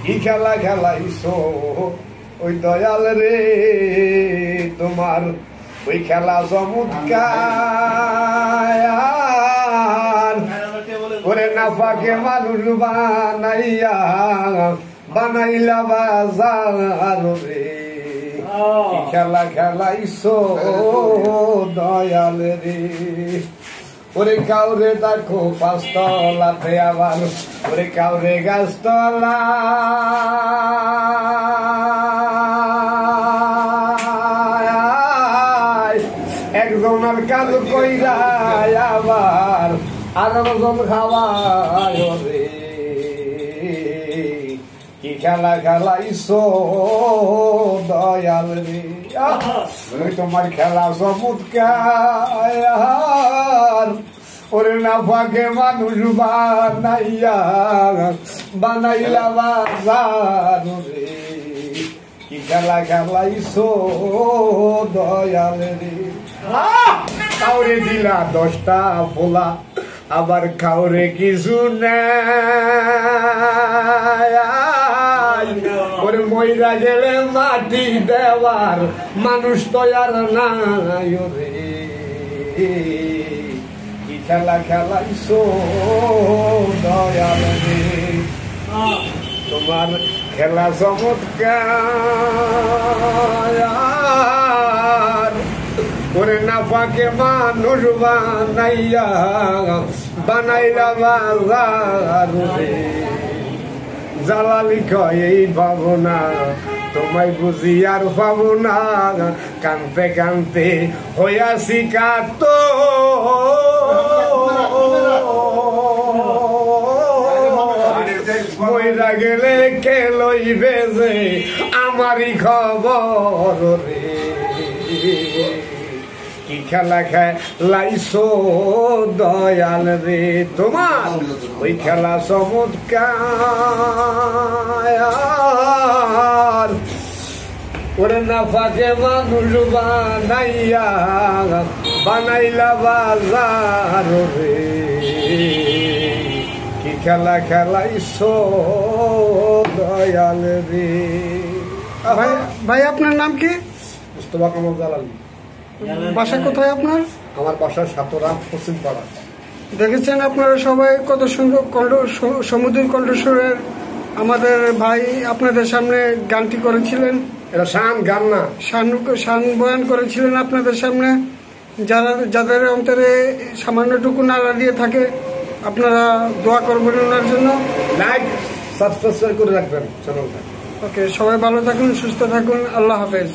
কি খেলা খেলাইছো ওই দয়াল রে, তোমার ওই খেলা চমৎকার করে নাফাকে মানুষ বানাইয়া বানাইলা বাজার রে। কি খেলা খেলাইছো দয়াল রে, ওরে কাউরে দেখো পাঁচতলাতে আবার ওরে কাউরে গাছতলা, একজনের কাজ কইরা আবার আরেকজন খাওয়ায় রে। কি খেলা খেলাইছো দয়াল রে, ওই তোমার খেলা চমৎকার ওরে নাফাকে মানুষ বানাইয়া বানাইলা বাজার রে। কি খেলা খেলাইছো দয়াল রে, কাউরে দিলা 10টা পোলা আবার কাউরে কিছু নেই, ওরে মইরা গেলে মাটি দেওয়ার মানুষ তো আর নাই রে। কি খেলা খেলাইছো দয়াল রে, তোমার খেলা চমৎকার ওরে নাফাকে মানুষ বানাইয়া বানাইলা বাজার রে। জালালি কয় এই পাবো না তোমায় বুঝি আর পাবো না, কানতে কানতে হইয়াছি কাতো মইরা গেলে কে লইবে যে আমারই খবর রে। কি খেলা খেলাইছো দয়াল রে, তোমার ওই খেলা চমৎকার ওরে নাফাকে মানুষ বানাইয়া বানাইলা বাজার রে। কি খেলা খেলাইছো দয়াল রে। ভাই আপনার নাম কি? মুস্তফা কামাল জালালি। বাসা কোথায় আপনার? আমার বাসা সাতরা পশ্চিম পাড়া। দেখেছেন আপনারা সবাই কত সুন্দর সমুদ্র কণ্ঠস্বরের আমাদের ভাই আপনাদের সামনে গানটি করেছিলেন। এটা শান গান না, শান বয়ান করেছিলেন আপনাদের সামনে। যাদের অন্তরে সামান্যটুকু নাড়া দিয়ে থাকে আপনারা দোয়া করবেন ওনার জন্য। লাইক সাবস্ক্রাইব করে রাখবেন চ্যানেলটা। ওকে, সবাই ভালো থাকুন, সুস্থ থাকুন, আল্লাহ হাফেজ।